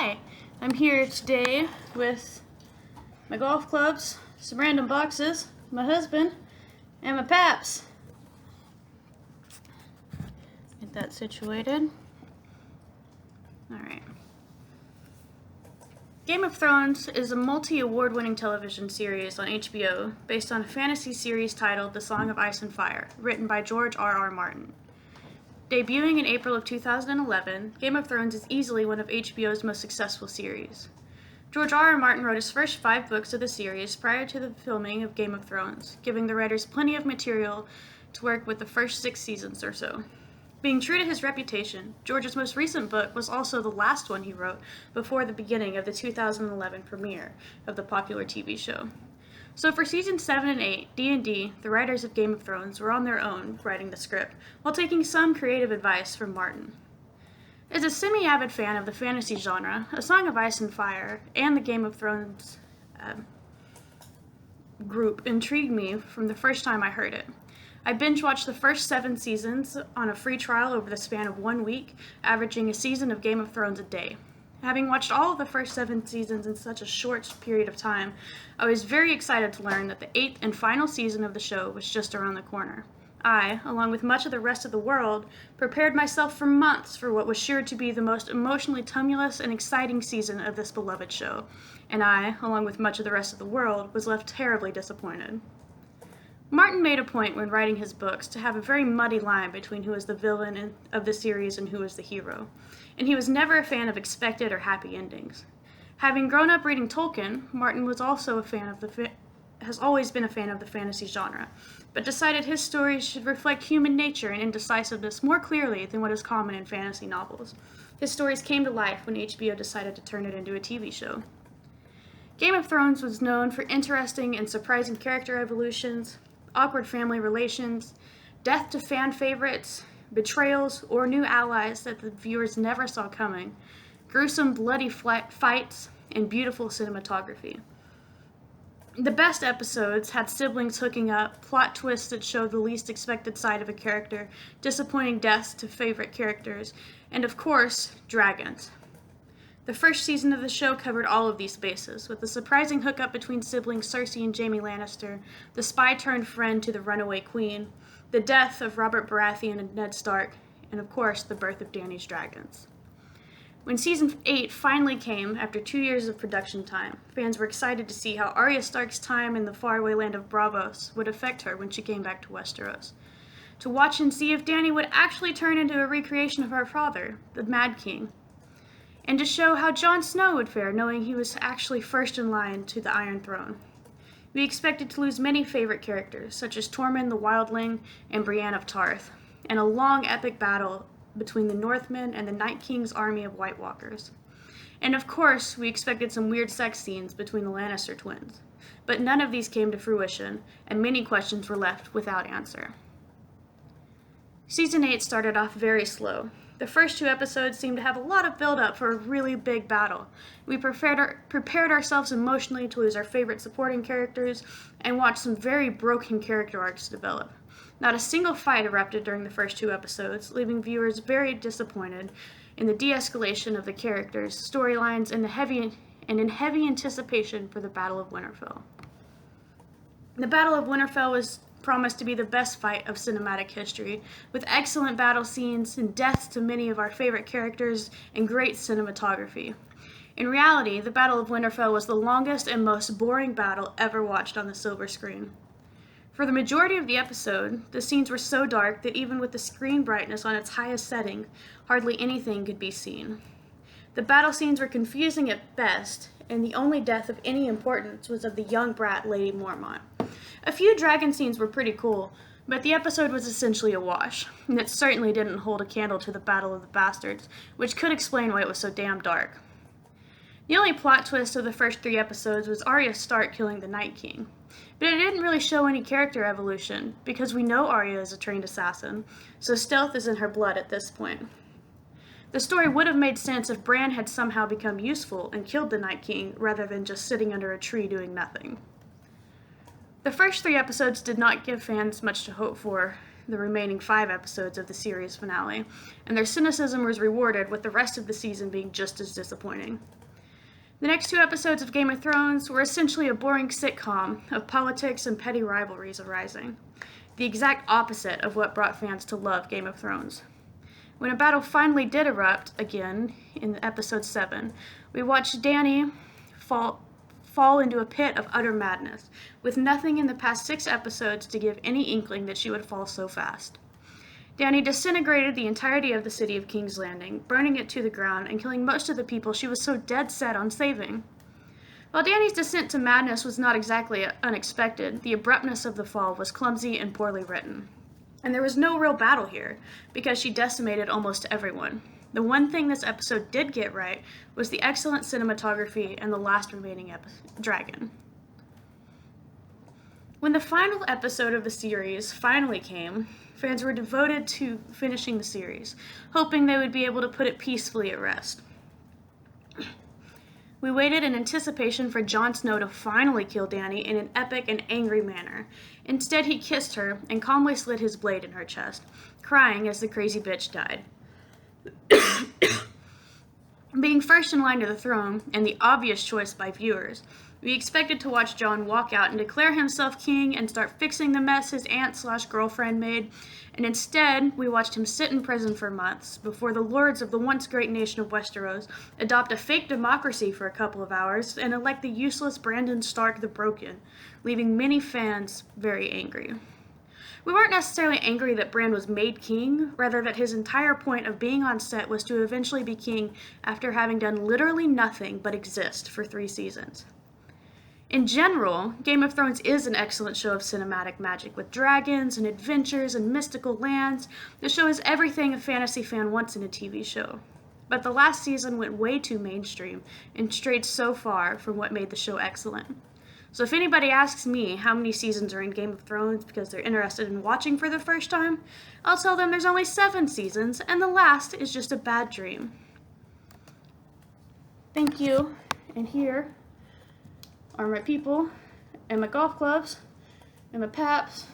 Hi, I'm here today with my golf clubs, some random boxes, my husband, and my paps. Get that situated. Alright. Game of Thrones is a multi-award-winning television series on HBO based on a fantasy series titled The Song of Ice and Fire, written by George R.R. Martin. Debuting in April of 2011, Game of Thrones is easily one of HBO's most successful series. George R.R. Martin wrote his first 5 books of the series prior to the filming of Game of Thrones, giving the writers plenty of material to work with the first 6 seasons or so. Being true to his reputation, George's most recent book was also the last one he wrote before the beginning of the 2011 premiere of the popular TV show. So for seasons 7 and 8, D&D, the writers of Game of Thrones, were on their own writing the script, while taking some creative advice from Martin. As a semi-avid fan of the fantasy genre, A Song of Ice and Fire and the Game of Thrones group intrigued me from the first time I heard it. I binge-watched the first 7 seasons on a free trial over the span of 1 week, averaging a season of Game of Thrones a day. Having watched all of the first 7 seasons in such a short period of time, I was very excited to learn that the 8th and final season of the show was just around the corner. I, along with much of the rest of the world, prepared myself for months for what was sure to be the most emotionally tumultuous and exciting season of this beloved show, and I, along with much of the rest of the world, was left terribly disappointed. Martin made a point when writing his books to have a very muddy line between who is the villain of the series and who is the hero, and he was never a fan of expected or happy endings. Having grown up reading Tolkien, Martin was also has always been a fan of the fantasy genre, but decided his stories should reflect human nature and indecisiveness more clearly than what is common in fantasy novels. His stories came to life when HBO decided to turn it into a TV show. Game of Thrones was known for interesting and surprising character evolutions, awkward family relations, death to fan favorites, betrayals or new allies that the viewers never saw coming, gruesome bloody fights, and beautiful cinematography. The best episodes had siblings hooking up, plot twists that showed the least expected side of a character, disappointing deaths to favorite characters, and of course, dragons. The first season of the show covered all of these bases, with the surprising hookup between siblings Cersei and Jaime Lannister, the spy-turned-friend to the runaway queen, the death of Robert Baratheon and Ned Stark, and of course, the birth of Dany's dragons. When season 8 finally came, after 2 years of production time, fans were excited to see how Arya Stark's time in the faraway land of Braavos would affect her when she came back to Westeros. To watch and see if Dany would actually turn into a recreation of her father, the Mad King, and to show how Jon Snow would fare knowing he was actually first in line to the Iron Throne. We expected to lose many favorite characters, such as Tormund the Wildling and Brienne of Tarth, and a long epic battle between the Northmen and the Night King's army of White Walkers. And of course, we expected some weird sex scenes between the Lannister twins. But none of these came to fruition, and many questions were left without answer. Season 8 started off very slow. The first 2 episodes seemed to have a lot of build-up for a really big battle. We prepared ourselves emotionally to lose our favorite supporting characters and watched some very broken character arcs develop. Not a single fight erupted during the first 2 episodes, leaving viewers very disappointed in the de-escalation of the characters, storylines, and in heavy anticipation for the Battle of Winterfell. The Battle of Winterfell was promised to be the best fight of cinematic history, with excellent battle scenes and deaths to many of our favorite characters and great cinematography. In reality, the Battle of Winterfell was the longest and most boring battle ever watched on the silver screen. For the majority of the episode, the scenes were so dark that even with the screen brightness on its highest setting, hardly anything could be seen. The battle scenes were confusing at best, and the only death of any importance was of the young brat Lady Mormont. A few dragon scenes were pretty cool, but the episode was essentially a wash, and it certainly didn't hold a candle to the Battle of the Bastards, which could explain why it was so damn dark. The only plot twist of the first 3 episodes was Arya Stark killing the Night King, but it didn't really show any character evolution, because we know Arya is a trained assassin, so stealth is in her blood at this point. The story would have made sense if Bran had somehow become useful and killed the Night King, rather than just sitting under a tree doing nothing. The first 3 episodes did not give fans much to hope for, the remaining 5 episodes of the series finale, and their cynicism was rewarded with the rest of the season being just as disappointing. The next 2 episodes of Game of Thrones were essentially a boring sitcom of politics and petty rivalries arising, the exact opposite of what brought fans to love Game of Thrones. When a battle finally did erupt again in episode 7, we watched Dany fall into a pit of utter madness, with nothing in the past 6 episodes to give any inkling that she would fall so fast. Dany disintegrated the entirety of the city of King's Landing, burning it to the ground and killing most of the people she was so dead set on saving. While Dany's descent to madness was not exactly unexpected, the abruptness of the fall was clumsy and poorly written. And there was no real battle here, because she decimated almost everyone. The one thing this episode did get right was the excellent cinematography and the last remaining dragon. When the final episode of the series finally came, fans were devoted to finishing the series, hoping they would be able to put it peacefully at rest. We waited in anticipation for Jon Snow to finally kill Dany in an epic and angry manner. Instead, he kissed her and calmly slid his blade in her chest, crying as the crazy bitch died. Being first in line to the throne, and the obvious choice by viewers, we expected to watch Jon walk out and declare himself king and start fixing the mess his aunt/girlfriend made, and instead, we watched him sit in prison for months before the lords of the once great nation of Westeros adopt a fake democracy for a couple of hours and elect the useless Brandon Stark the Broken, leaving many fans very angry. We weren't necessarily angry that Bran was made king, rather that his entire point of being on set was to eventually be king after having done literally nothing but exist for 3 seasons. In general, Game of Thrones is an excellent show of cinematic magic with dragons and adventures and mystical lands. The show is everything a fantasy fan wants in a TV show. But the last season went way too mainstream and strayed so far from what made the show excellent. So if anybody asks me how many seasons are in Game of Thrones because they're interested in watching for the first time, I'll tell them there's only 7 seasons and the last is just a bad dream. Thank you. And here are my people and my golf clubs and my paps